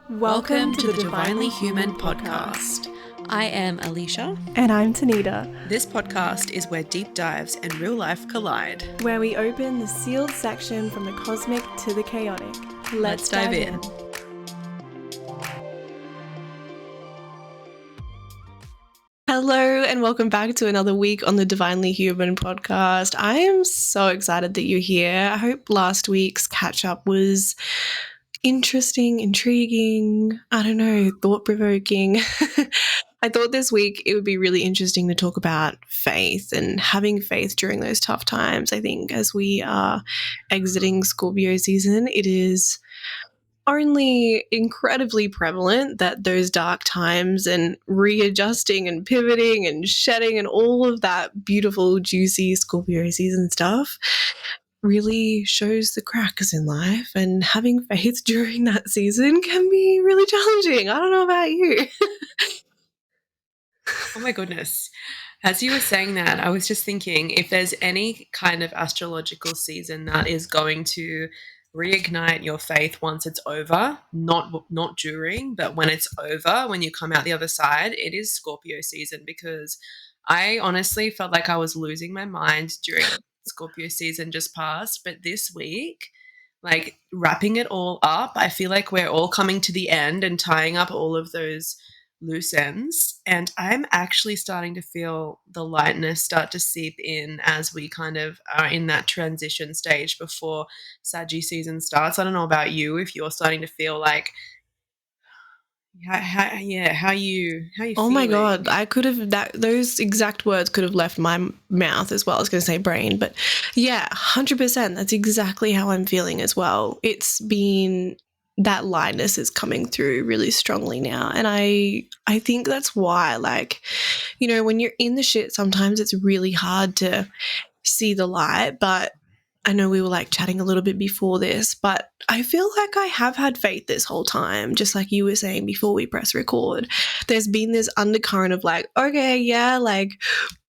Welcome to the Divinely Human podcast. I am Aleisha. And I'm Tanita. This podcast is where deep dives and real life collide. Where we open the sealed section from the cosmic to the chaotic. Let's dive in. Hello and welcome back to another week on the Divinely Human podcast. I am so excited that you're here. I hope last week's catch-up was interesting, intriguing, thought-provoking. I thought this week it would be really interesting to talk about faith and having faith during those tough times. I think as we are exiting Scorpio season, it is only incredibly prevalent that those dark times and readjusting and pivoting and shedding and all of that beautiful, juicy Scorpio season stuff really shows the cracks in life, and having faith during that season can be really challenging. I don't know about you. Oh my goodness. As you were saying that, I was just thinking if there's any kind of astrological season that is going to reignite your faith once it's over, not during, but when it's over, when you come out the other side, it is Scorpio season, because I honestly felt like I was losing my mind during Scorpio season just passed, but this week, like wrapping it all up, I feel like we're all coming to the end and tying up all of those loose ends, and I'm actually starting to feel the lightness start to seep in as we kind of are in that transition stage before Saggy season starts. I don't know about you, if you're starting to feel like how you Oh my feeling? God, I could have those exact words could have left my mouth as well. I was going to say brain, but yeah, 100%. That's exactly how I'm feeling as well. It's been that lightness is coming through really strongly now, and I think that's why, like, you know, when you're in the shit, sometimes it's really hard to see the light. But I know we were like chatting a little bit before this, but I feel like I have had faith this whole time, just like you were saying before we press record. There's been this undercurrent of like, okay, yeah, like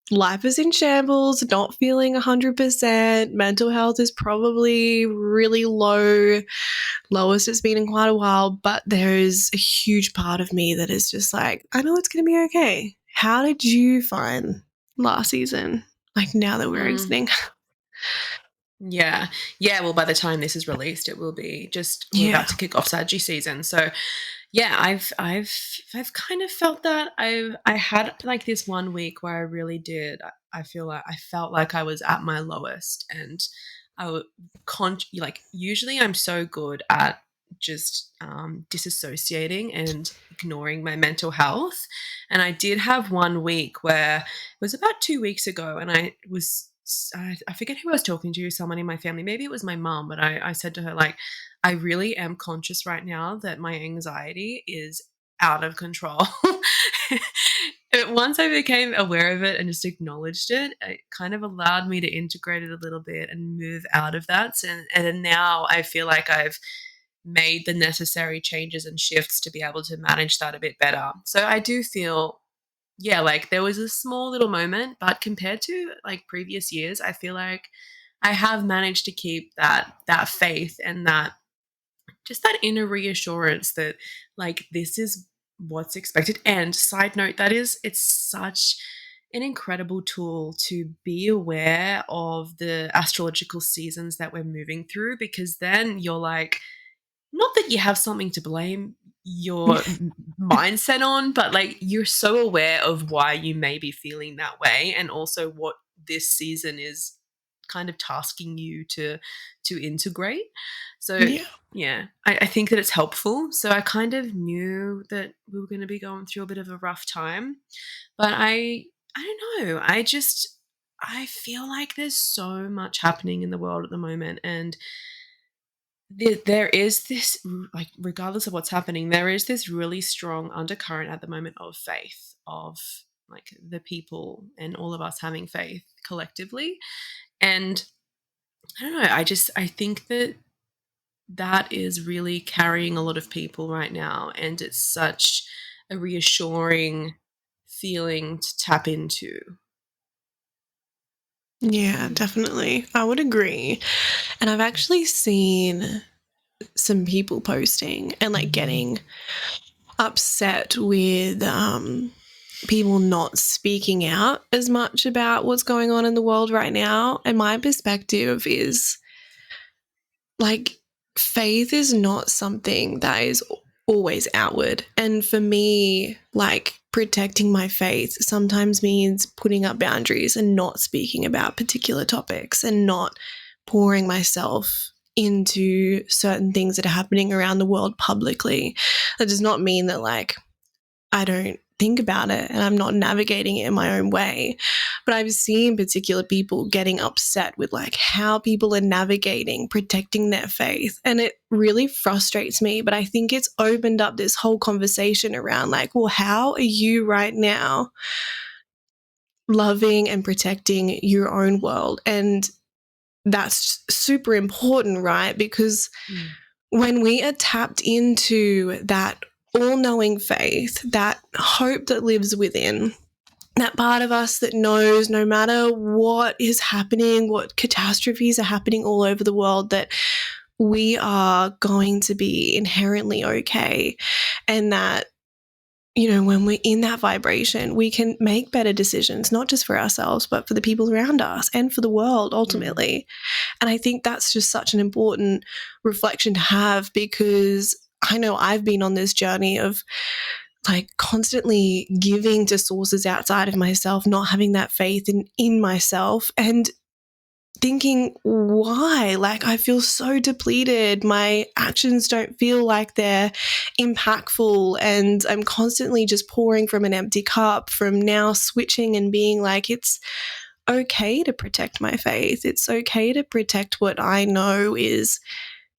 life is in shambles, not feeling 100%. Mental health is probably really low, lowest it's been in quite a while, but there's a huge part of me that is just like, I know it's going to be okay. How did you find last season? Like now that we're exiting? Yeah. Well, by the time this is released, it will be we're about to kick off Saggy season. So yeah, I've kind of felt that. I had like this one week where I really did. I felt like I was at my lowest, and I would like usually I'm so good at just disassociating and ignoring my mental health, and I did have one week where it was about 2 weeks ago, and I forget who I was talking to, someone in my family, maybe it was my mom, but I said to her, like, I really am conscious right now that my anxiety is out of control. Once I became aware of it and just acknowledged it, it kind of allowed me to integrate it a little bit and move out of that. And now I feel like I've made the necessary changes and shifts to be able to manage that a bit better. So I do feel, yeah, like there was a small little moment, but compared to like previous years, I feel like I have managed to keep that faith and that just that inner reassurance that like this is what's expected. And side note, it's such an incredible tool to be aware of the astrological seasons that we're moving through, because then you're like, not that you have something to blame your mindset on, but like you're so aware of why you may be feeling that way, and also what this season is kind of tasking you to integrate. So yeah, I think that it's helpful. So I kind of knew that we were going to be going through a bit of a rough time, but I don't know. I feel like there's so much happening in the world at the moment, and there is this, like, regardless of what's happening, there is this really strong undercurrent at the moment of faith, of like the people and all of us having faith collectively. And I don't know, I think that is really carrying a lot of people right now, and it's such a reassuring feeling to tap into. Yeah, definitely. I would agree. And I've actually seen some people posting and like getting upset with people not speaking out as much about what's going on in the world right now. And my perspective is like faith is not something that is always outward. And for me, like protecting my faith sometimes means putting up boundaries and not speaking about particular topics and not pouring myself into certain things that are happening around the world publicly. That does not mean that like I don't think about it and I'm not navigating it in my own way. But I've seen particular people getting upset with like how people are navigating, protecting their faith. And it really frustrates me. But I think it's opened up this whole conversation around like, well, how are you right now loving and protecting your own world? And that's super important, right? Because when we are tapped into that all-knowing faith, that hope that lives within, that part of us that knows no matter what is happening, what catastrophes are happening all over the world, that we are going to be inherently okay. And that, you know, when we're in that vibration, we can make better decisions, not just for ourselves, but for the people around us and for the world ultimately. And I think that's just such an important reflection to have, because I know I've been on this journey of like constantly giving to sources outside of myself, not having that faith in myself, and thinking, why? Like, I feel so depleted. My actions don't feel like they're impactful. And I'm constantly just pouring from an empty cup, from now switching and being like, it's okay to protect my faith. It's okay to protect what I know is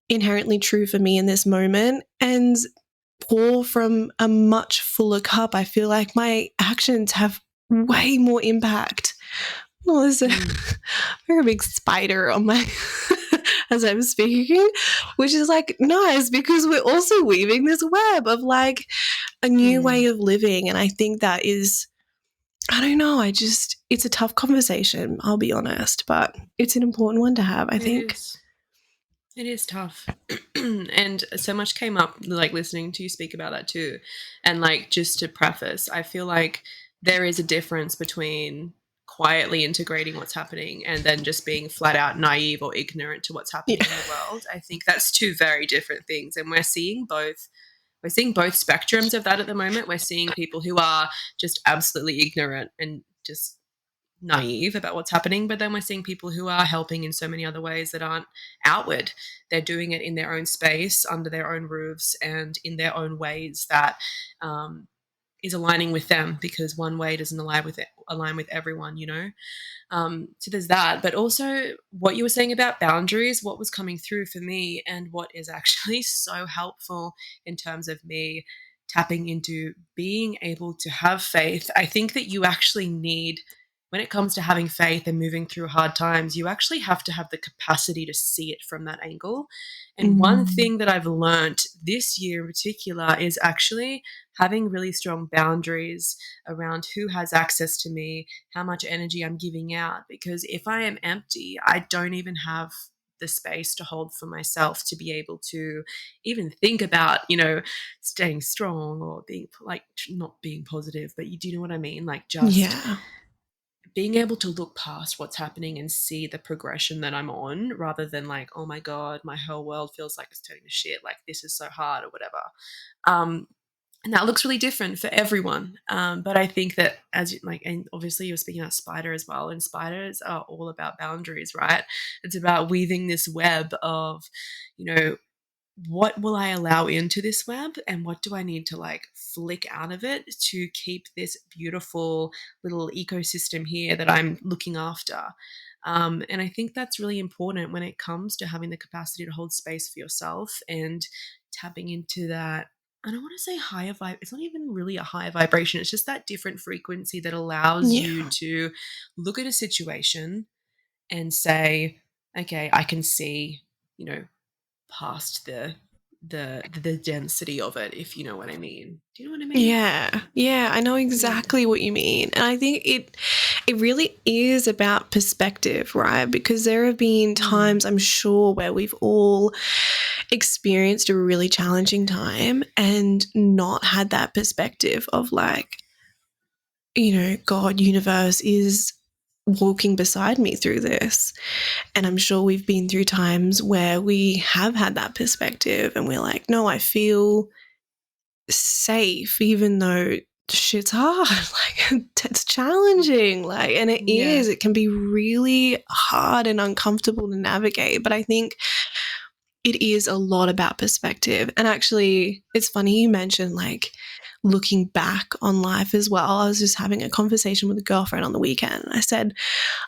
inherently true for me in this moment and pour from a much fuller cup. I feel like my actions have way more impact. Oh, there's a very big spider on my as I'm speaking, which is like nice because we're also weaving this web of like a new way of living. And I think that is, I don't know, it's a tough conversation, I'll be honest, but it's an important one to have, I think. It is tough. And so much came up like listening to you speak about that too. And like just to preface, I feel like there is a difference between quietly integrating what's happening and then just being flat out naive or ignorant to what's happening in the world. I think that's two very different things. And we're seeing both spectrums of that at the moment. We're seeing people who are just absolutely ignorant and just naive about what's happening, but then we're seeing people who are helping in so many other ways that aren't outward. They're doing it in their own space, under their own roofs, and in their own ways that is aligning with them, because one way doesn't align with everyone, you know. So there's that, but also what you were saying about boundaries, what was coming through for me, and what is actually so helpful in terms of me tapping into being able to have faith. I think that you actually need, when it comes to having faith and moving through hard times, you actually have to have the capacity to see it from that angle. And one thing that I've learned this year in particular is actually having really strong boundaries around who has access to me, how much energy I'm giving out. Because if I am empty, I don't even have the space to hold for myself to be able to even think about, you know, staying strong or being like not being positive, but you do know what I mean? Like just being able to look past what's happening and see the progression that I'm on, rather than like, oh my God, my whole world feels like it's turning to shit. Like this is so hard or whatever. And that looks really different for everyone. But I think that and obviously you were speaking about spider as well, and spiders are all about boundaries, right? It's about weaving this web of, you know, what will I allow into this web and what do I need to like flick out of it to keep this beautiful little ecosystem here that I'm looking after. And I think that's really important when it comes to having the capacity to hold space for yourself and tapping into that. I don't want to say higher vibe. It's not even really a higher vibration. It's just that different frequency that allows you to look at a situation and say, okay, I can see, you know, past the density of it, if you know what I mean. Do you know what I mean? Yeah. Yeah, I know exactly what you mean. And I think it really is about perspective, right? Because there have been Mm. times, I'm sure, where we've all experienced a really challenging time and not had that perspective of like, God, universe is walking beside me through this. And I'm sure we've been through times where we have had that perspective and we're like, no, I feel safe, even though shit's hard. Like, it's challenging. Like, and Yeah. it can be really hard and uncomfortable to navigate. But I think it is a lot about perspective. And actually, it's funny you mentioned like looking back on life as well. I was just having a conversation with a girlfriend on the weekend. And I said,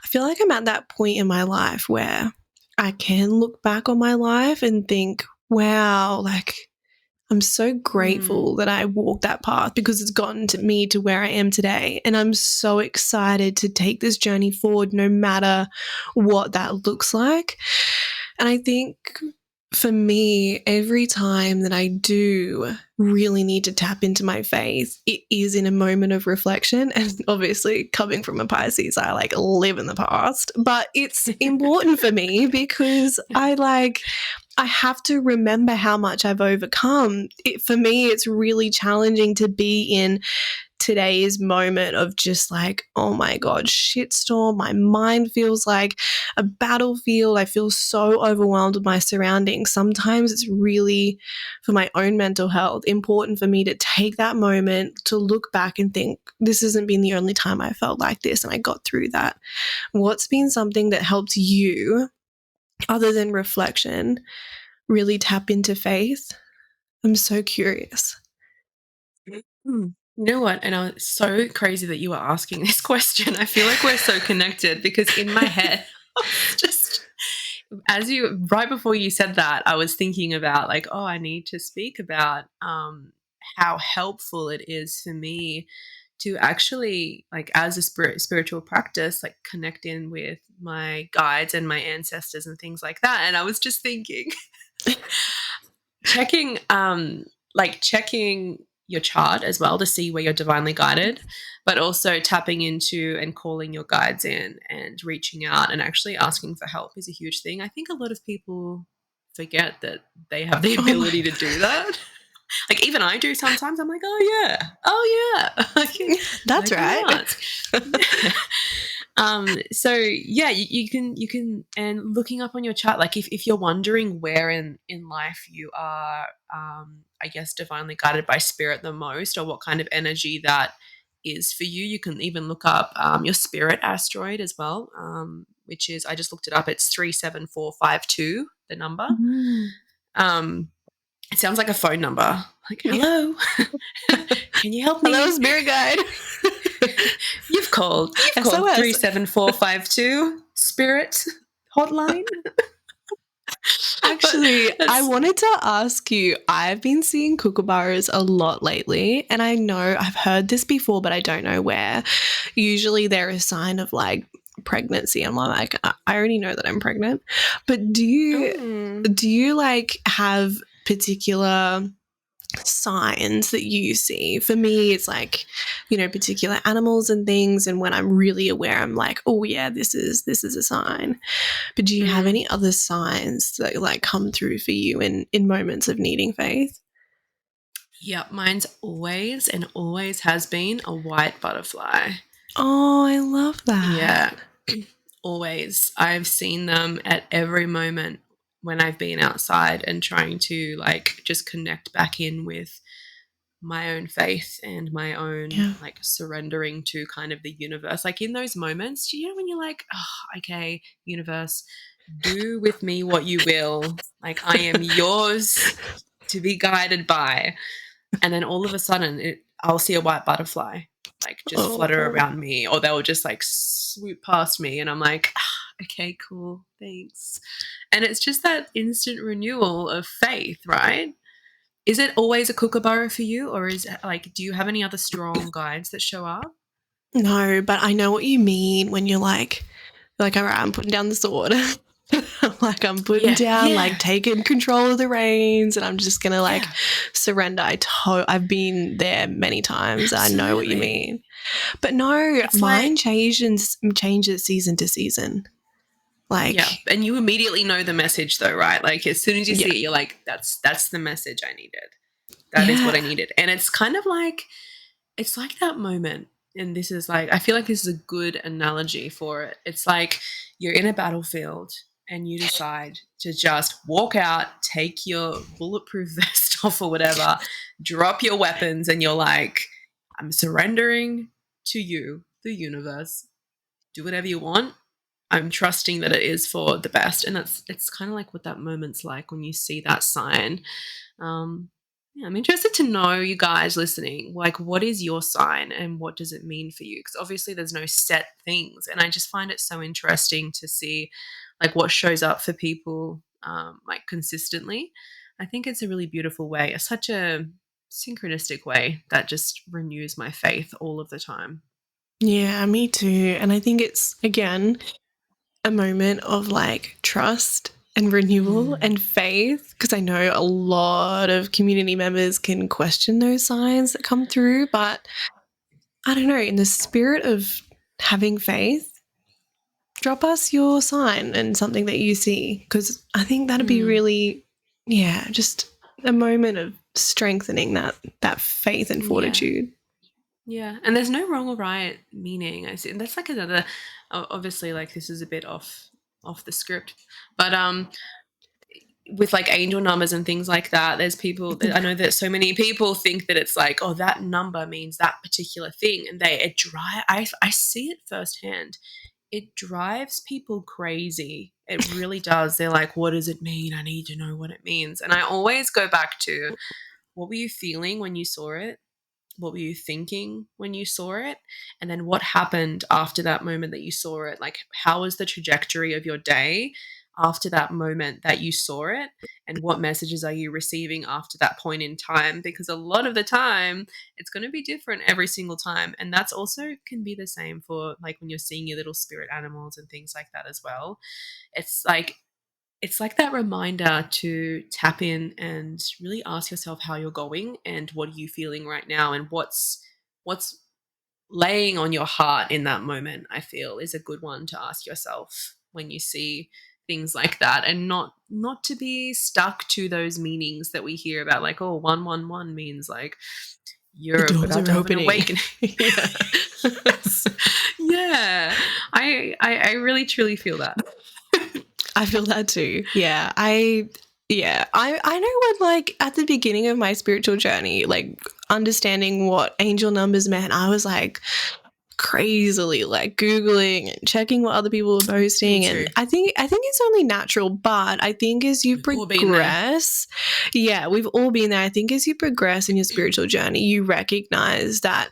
I feel like I'm at that point in my life where I can look back on my life and think, wow, like I'm so Mm. grateful that I walked that path because it's gotten to me to where I am today. And I'm so excited to take this journey forward no matter what that looks like. And I think for me, every time that I do really need to tap into my faith, it is in a moment of reflection. And obviously, coming from a Pisces, I like live in the past, but it's important for me because I have to remember how much I've overcome. For me, it's really challenging to be in today's moment of just like, oh my God, shitstorm. My mind feels like a battlefield. I feel so overwhelmed with my surroundings. Sometimes it's really, for my own mental health, important for me to take that moment to look back and think, this hasn't been the only time I felt like this and I got through that. What's been something that helped you, other than reflection, really tap into faith? I'm so curious. Mm. You know what? And it's so crazy that you were asking this question. I feel like we're so connected because in my head, I was just right before you said that, I was thinking about like, oh, I need to speak about how helpful it is for me to actually like as a spiritual practice, like connect in with my guides and my ancestors and things like that. And I was just thinking checking checking your chart as well to see where you're divinely guided, but also tapping into and calling your guides in and reaching out and actually asking for help is a huge thing. I think a lot of people forget that they have the Oh my ability to do that. Like even I do sometimes. I'm like, oh yeah, That's like why right. not? So yeah, you can and looking up on your chart, like if you're wondering where in life you are, I guess divinely guided by spirit the most, or what kind of energy that is for you, you can even look up your spirit asteroid as well, which is I just looked it up. It's 37452, the number. Mm. Um, it sounds like a phone number. Like, Yeah. hello, can you help Hello, me? spirit guide. You've called SOS. 37452 Spirit Hotline. But Actually, I that's wanted to ask you, I've been seeing kookaburras a lot lately, and I know I've heard this before, but I don't know where. Usually they're a sign of like pregnancy. I'm like, I already know that I'm pregnant. But oh, do you like have particular signs that you see? For me, it's like, particular animals and things, and when I'm really aware, I'm like, oh yeah, this is a sign. But do you have mm. any other signs that like come through for you in moments of needing faith? Yeah, mine's always and always has been a white butterfly. Oh, I love that. Yeah, always. I've seen them at every moment when I've been outside and trying to like just connect back in with my own faith and my own Yeah. like surrendering to kind of the universe. Like in those moments, when you're like, oh, okay, universe, do with me what you will. Like I am yours to be guided by. And then all of a sudden, I'll see a white butterfly like just flutter Oh. around me, or they'll just like swoop past me, and I'm like, okay, cool, thanks. And it's just that instant renewal of faith, right? Is it always a kookaburra for you, or is it like, do you have any other strong guides that show up? No, but I know what you mean when you're like, all right, I'm putting down the sword. Like I'm putting Yeah. down, Yeah. like taking control of the reins, and I'm just gonna like Yeah. surrender. I've been there many times. I know what you Absolutely. mean. But no, It's mine like, changes season to season. yeah. Like, And you immediately know the message though, right? Like as soon as you yeah, see it, you're like, that's the message I needed. That is what yeah, I needed. And it's kind of like, it's like that moment. And this is like, I feel like this is a good analogy for it. It's like you're in a battlefield and you decide to just walk out, take your bulletproof vest off or whatever, drop your weapons, and you're like, I'm surrendering to you, the universe. Do whatever you want. I'm trusting that it is for the best. And it's kind of like what that moment's like when you see that sign. um, yeah, I'm interested to know, you guys listening, like, what is your sign and what does it mean for you? Because obviously there's no set things. And I just find it so interesting to see, like, what shows up for people, like, consistently. I think it's a really beautiful way, such a synchronistic way that just renews my faith all of the time. yeah, me too. And I think it's again a moment of like trust and renewal Mm, and faith, because I know a lot of community members can question those signs that come through, but I don't know, in the spirit of having faith, drop us your sign and something that you see, because I think that'd be mm, really, yeah, just a moment of strengthening that faith and yeah. fortitude. Yeah, and there's no wrong or right meaning. I see, and that's like another. Obviously, like this is a bit off the script, but with like angel numbers and things like that, there's people. I know that so many people think that it's like, oh, that number means that particular thing, and it drive. I see it firsthand. It drives people crazy. It really does. They're like, what does it mean? I need to know what it means. And I always go back to, what were you feeling when you saw it? What were you thinking when you saw it? And then what happened after that moment that you saw it? Like, how was the trajectory of your day after that moment that you saw it? And what messages are you receiving after that point in time? Because a lot of the time, it's going to be different every single time. And that's also can be the same for like when you're seeing your little spirit animals and things like that as well. It's like, it's like that reminder to tap in and really ask yourself how you're going and what are you feeling right now, and what's laying on your heart in that moment. I feel is a good one to ask yourself when you see things like that, and not to be stuck to those meanings that we hear about, like, oh, 111 means like The you're doors about are to have an opening. awakening. Yeah. Yes. Yeah, I really truly feel that. I feel that too. I know when like at the beginning of my spiritual journey, like understanding what angel numbers meant, I was like crazily like googling and checking what other people were Me posting, and too. I think it's only natural, but I think as you We've all been there. progress, yeah, we've all been there. I think as you progress in your spiritual journey, you recognize that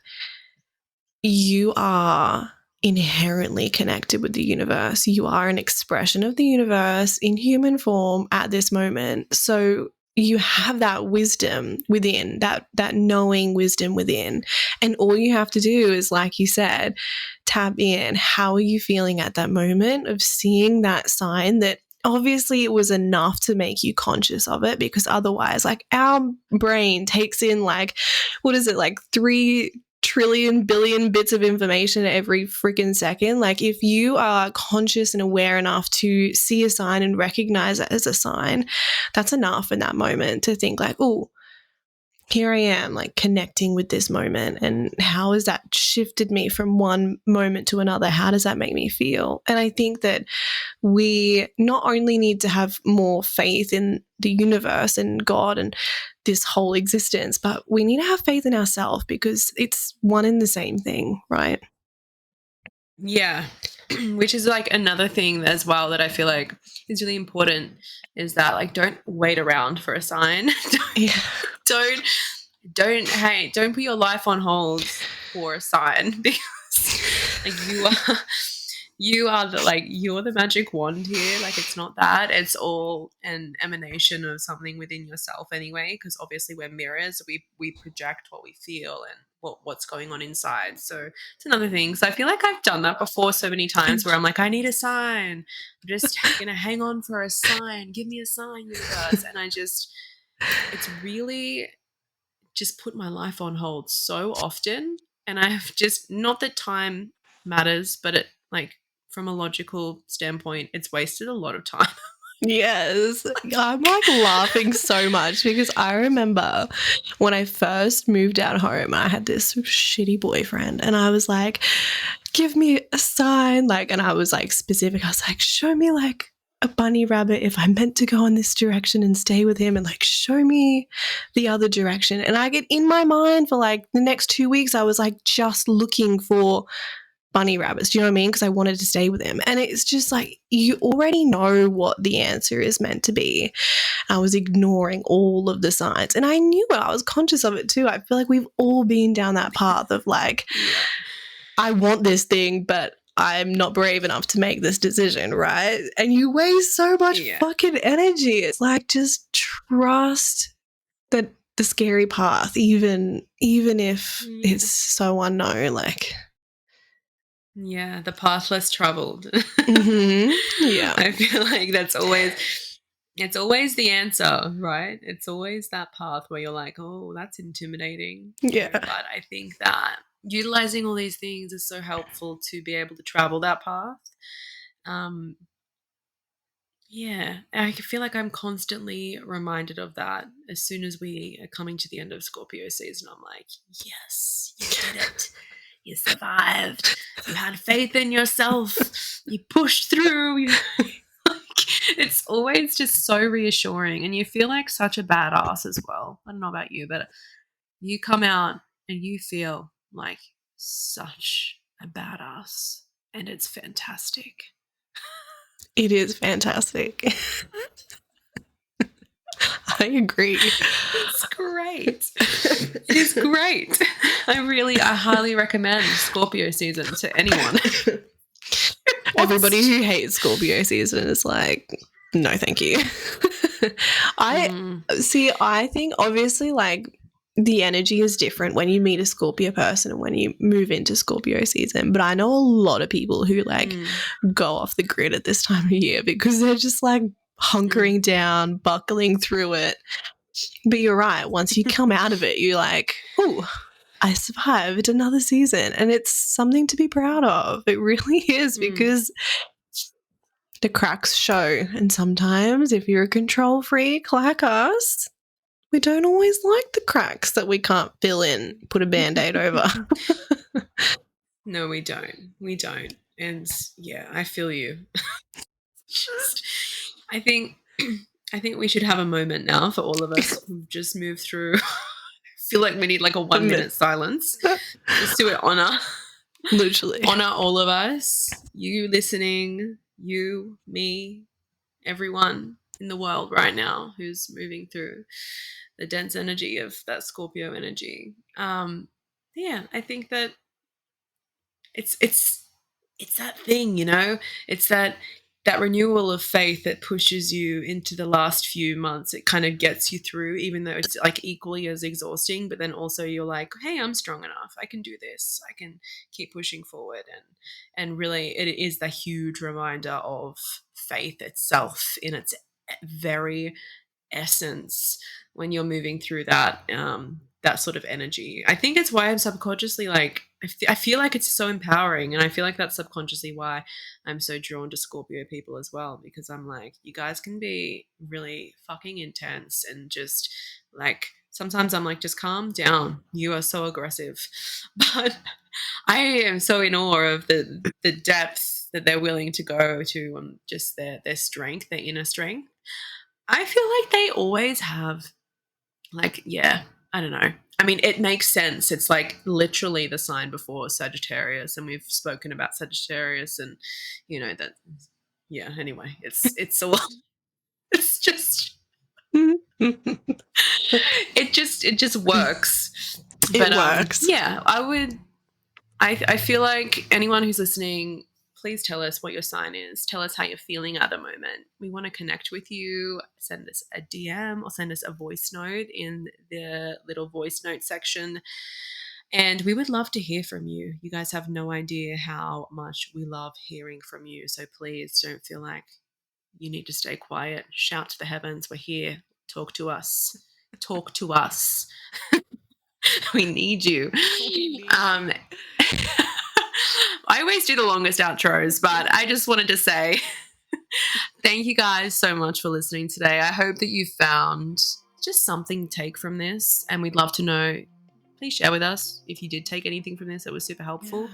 you are inherently connected with the universe. You are an expression of the universe in human form at this moment. So you have that wisdom within, that knowing wisdom within. And all you have to do is, like you said, tap in. How are you feeling at that moment of seeing that sign that obviously it was enough to make you conscious of it, because otherwise, like, our brain takes in like, what is it, like 3 trillion billion bits of information every freaking second. Like, if you are conscious and aware enough to see a sign and recognize it as a sign, that's enough in that moment to think like, oh, here I am, like connecting with this moment, and how has that shifted me from one moment to another? How does that make me feel? And I think that we not only need to have more faith in the universe and God and this whole existence, but we need to have faith in ourselves, because it's one and the same thing, right? Yeah. Which is like another thing as well that I feel like is really important, is that like don't wait around for a sign. Yeah. don't don't put your life on hold for a sign because like you're the magic wand here. Like it's not that. It's all an emanation of something within yourself anyway, because obviously we're mirrors. We project what we feel, and what's going on inside. So it's another thing. So I feel like I've done that before so many times where I'm like, I need a sign. I'm just gonna hang on for a sign. Give me a sign, universe. And it's really just put my life on hold so often. And I've just, not that time matters, but it, like, from a logical standpoint, it's wasted a lot of time. Yes. I'm like laughing so much because I remember when I first moved out home, I had this shitty boyfriend and I was like, give me a sign. Like, and I was like specific. I was like, show me like a bunny rabbit if I'm meant to go in this direction and stay with him, and like show me the other direction. And I get in my mind for like the next 2 weeks, I was like just looking for bunny rabbits. Do you know what I mean? Because I wanted to stay with him. And it's just like, you already know what the answer is meant to be. I was ignoring all of the signs and I knew it. I was conscious of it too. I feel like we've all been down that path of like, I want this thing, but I'm not brave enough to make this decision, right? And you waste so much fucking energy. It's like, just trust that the scary path, even if it's so unknown, like. Yeah, the path less traveled. Yeah. I feel like it's always the answer, right? It's always that path where you're like, oh, that's intimidating. Yeah. But I think that utilizing all these things is so helpful to be able to travel that path. Yeah, I feel like I'm constantly reminded of that as soon as we are coming to the end of Scorpio season. I'm like, yes, you did it. You survived. You had faith in yourself. You pushed through. It's always just so reassuring, and you feel like such a badass as well. I don't know about you, but you come out and you feel like such a badass, and it's fantastic. It is fantastic. I agree. It's great. It is great. I highly recommend Scorpio season to anyone. Everybody who hates Scorpio season is like, no, thank you. I think obviously like the energy is different when you meet a Scorpio person and when you move into Scorpio season. But I know a lot of people who like go off the grid at this time of year because they're just like hunkering down, buckling through it. But you're right. Once you come out of it, you're like, oh, I survived another season. And it's something to be proud of. It really is because the cracks show. And sometimes if you're a control freak like us, we don't always like the cracks that we can't fill in, put a Band-Aid over. No, we don't. We don't. And yeah, I feel you. I think we should have a moment now for all of us who've just moved through. I feel like we need like a 1 minute silence just to honor. Literally. Honor all of us. You listening, you, me, everyone in the world right now who's moving through the dense energy of that Scorpio energy. Yeah, I think that it's that thing, you know. It's that renewal of faith that pushes you into the last few months. It kind of gets you through, even though it's like equally as exhausting, but then also you're like, hey, I'm strong enough. I can do this. I can keep pushing forward. And really it is the huge reminder of faith itself in its very essence when you're moving through that that sort of energy. I think it's why I'm subconsciously like I feel like it's so empowering, and I feel like that's subconsciously why I'm so drawn to Scorpio people as well, because I'm like, you guys can be really fucking intense and just like sometimes I'm like, just calm down. You are so aggressive. But I am so in awe of the depth that they're willing to go to, just their strength, their inner strength. I feel like they always have, like, yeah, I don't know. I mean, it makes sense. It's like literally the sign before Sagittarius, and we've spoken about Sagittarius, and you know that. Yeah. Anyway, it's a lot. It's just. it just works. It works. Yeah, I would. I feel like anyone who's listening, please tell us what your sign is. Tell us how you're feeling at the moment. We want to connect with you. Send us a DM or send us a voice note in the little voice note section And we would love to hear from you. You guys have no idea how much we love hearing from you. So please don't feel like you need to stay quiet. Shout to the heavens. We're here. Talk to us. Talk to us. We need you. I always do the longest outros, but I just wanted to say thank you guys so much for listening today. I hope that you found just something to take from this, and we'd love to know. Please share with us if you did take anything from this that was super helpful,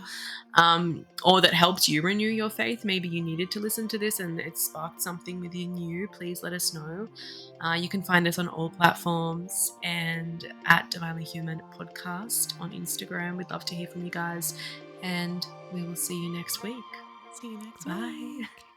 or that helped you renew your faith. Maybe you needed to listen to this and it sparked something within you. Please let us know. You can find us on all platforms and at Divinely Human Podcast on Instagram. We'd love to hear from you guys, and we will see you next week. See you next Bye. week.